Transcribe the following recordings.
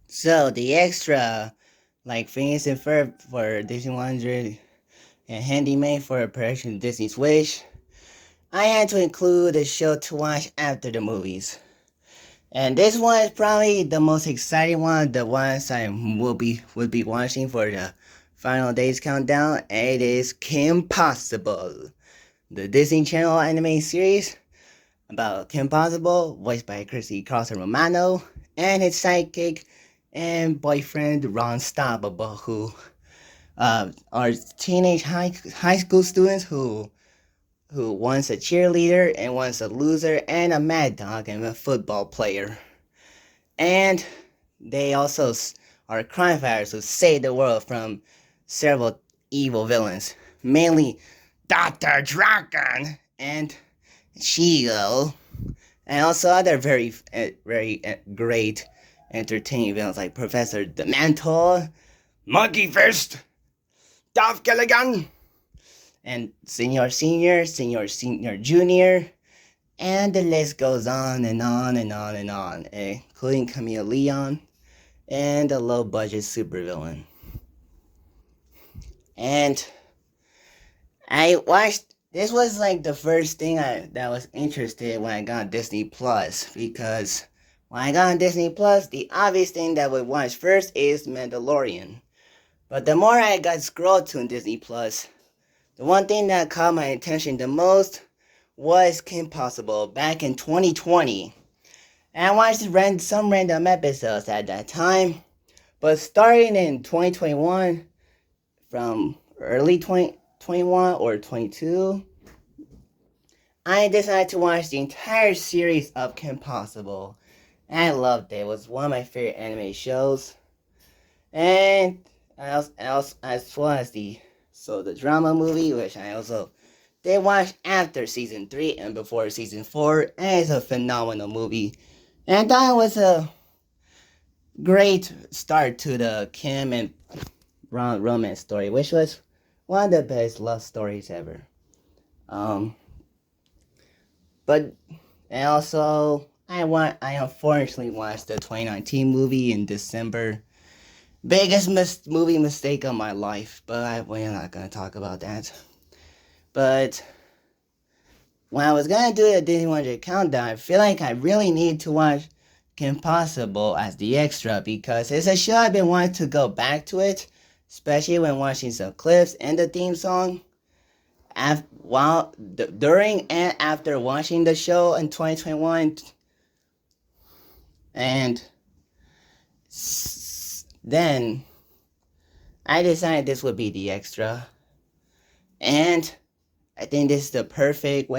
So the extra, like Phineas and Ferb for Disney 100 and Handyman for Operation Disney's Wish, I had to include a show to watch after the movies. And this one is probably the most exciting one, the ones I would be watching for the final days countdown. It is Kim Possible, the Disney Channel anime series about Kim Possible, voiced by Chrissy Carlson Romano, and his sidekick and boyfriend Ron Stoppable, who are teenage high school students who one's a cheerleader and one's a loser and a mad dog and a football player. And they also are crime fighters who save the world from several evil villains, mainly Dr. Dragon and Shigo, and also other very great entertaining villains like Professor Dementor, Monkey Fist, Dolph Gilligan, and Senior Senior, Senior Senior Junior, and the list goes on and on and on and on, including Camille Leon and a low-budget supervillain. And I watched. This was like the first thing that was interested when I got Disney Plus, because when I got on Disney Plus, the obvious thing that I would watch first is Mandalorian. But the more I got scrolled to in Disney Plus, the one thing that caught my attention the most was Kim Possible back in 2020. And I watched some random episodes at that time. But starting in 2021, from early 2021 or 22, I decided to watch the entire series of Kim Possible. And I loved it. It was one of my favorite anime shows. And as well as the drama movie, which I also did watch after season 3 and before season 4, and it's a phenomenal movie. And I thought it was a great start to the Kim and Ron romance story, which was one of the best love stories ever. But and also I unfortunately watched the 2019 movie in December. Biggest movie mistake of my life, but we're not gonna talk about that. But when I was gonna do the Disney 100 countdown, I feel like I really need to watch Kim Possible as the extra, because it's a show I've been wanting to go back to it, especially when watching some clips and the theme song. During and after watching the show in 2021, and then I decided this would be the extra, and I think this is the perfect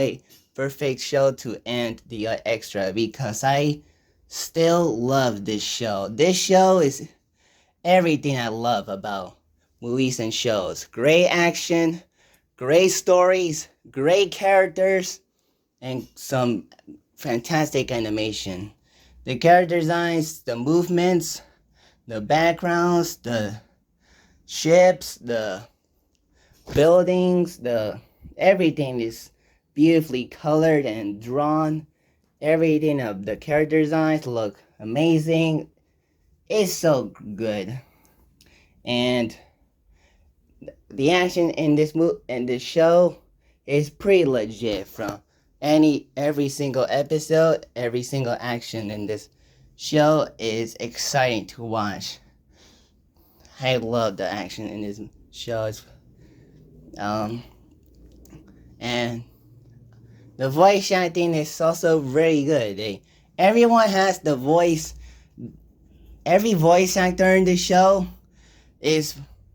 show to end the extra, because I still love this show. This show is everything I love about movies and shows. Great action, great stories, great characters, and some fantastic animation. The character designs, the movements, the backgrounds, the ships, the buildings, everything is beautifully colored and drawn. Everything of the character designs look amazing. It's so good. And the action in this show is pretty legit. From every single episode, every single action in this show is exciting to watch. I love the action in this show. And the voice acting is also very good. Everyone has the voice. Every voice actor in the show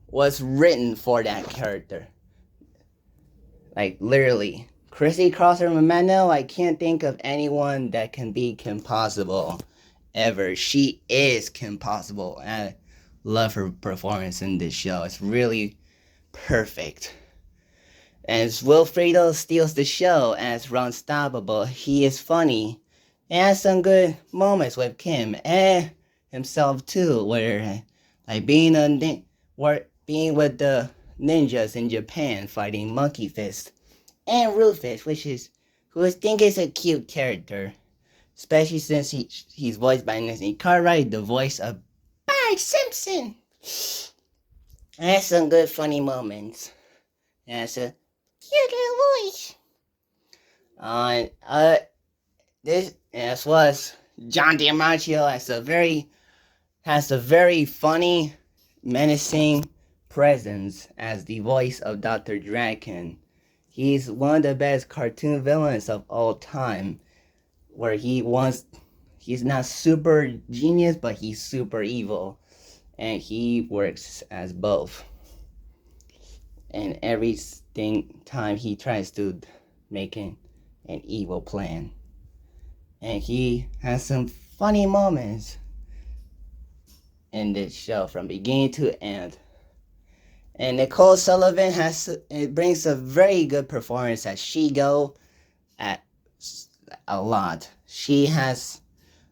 was written for that character. Like literally. Chrissy Crosser Romano, I can't think of anyone that can be Kim Possible ever. She is Kim Possible. And I love her performance in this show. It's really perfect. As Wilfredo steals the show as Ron Stoppable, he is funny and has some good moments with Kim and himself too, where like being being with the ninjas in Japan fighting Monkey Fist and Rufus, who I think is a cute character, especially since he's voiced by Nancy Cartwright, the voice of Bart Simpson. And has some good funny moments. And it's a cute little voice. This as well as John DiMaggio has a very funny, menacing presence as the voice of Dr. Draken. He's one of the best cartoon villains of all time, where he's not super genius, but he's super evil, and he works as both. And every time he tries to make an evil plan. And he has some funny moments in this show from beginning to end. And Nicole Sullivan brings a very good performance as She-Go at a lot. She has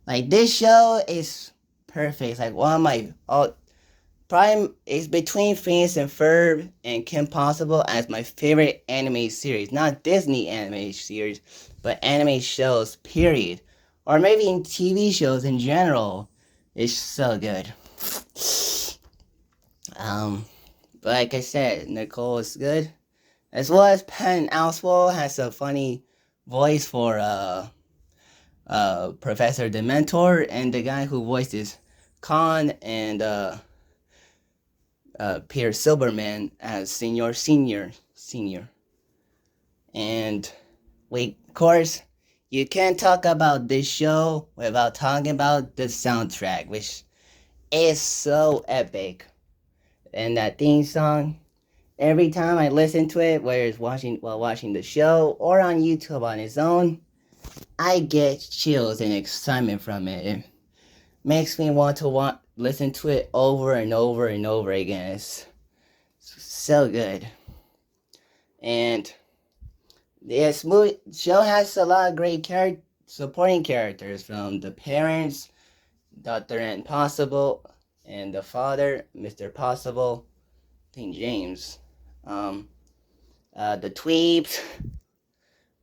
this show is perfect. It's like one of my prime is between Phineas and Ferb and Kim Possible as my favorite anime series. Not Disney anime series, but anime shows, period. Or maybe in TV shows in general. It's so good. But like I said, Nicole is good. As well as Patton Oswalt has a funny voice for Professor Dementor, and the guy who voices Khan and Peter Silberman as Senior. And of course, you can't talk about this show without talking about the soundtrack, which is so epic. And that theme song, every time I listen to it, whether it's while watching the show or on YouTube on its own, I get chills and excitement from it. It makes me want to listen to it over and over and over again. It's so good. And this show has a lot of great supporting characters, from the parents, Dr. Impossible, and the father, Mr. Possible, I think James. The Tweebs,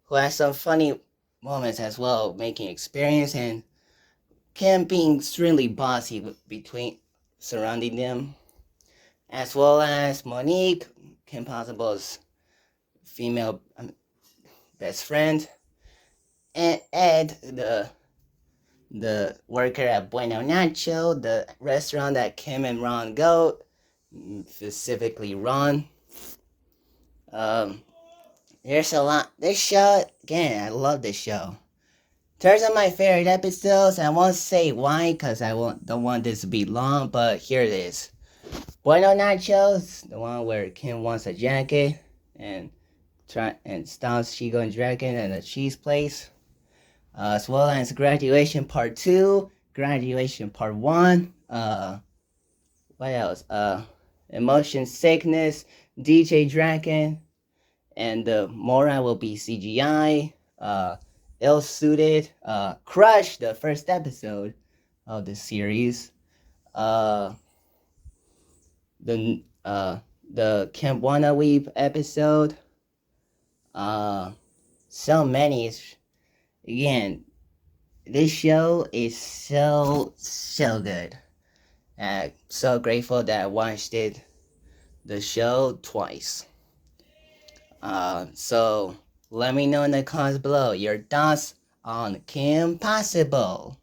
who has some funny moments as well, making experience, and Kim being extremely bossy surrounding them, as well as Monique, Kim Possible's female best friend, and Ed, the worker at Bueno Nacho, the restaurant that Kim and Ron go, specifically Ron. There's a lot. This show, again, I love this show. In terms of my favorite episodes, I won't say why because don't want this to be long, but here it is. Bueno Nachos, the one where Kim wants a jacket and stops She-Go and Dragon at a cheese place. As well as Graduation Part 2, Graduation Part 1, what else? Emotion Sickness, DJ Dragon, and the Mora will be CGI, Ill-Suited, Crush, the first episode of the series, the Camp Wanna Weep episode, so many. Again, this show is so good. So grateful that I watched the show twice. So let me know in the comments below your thoughts on Kim Possible.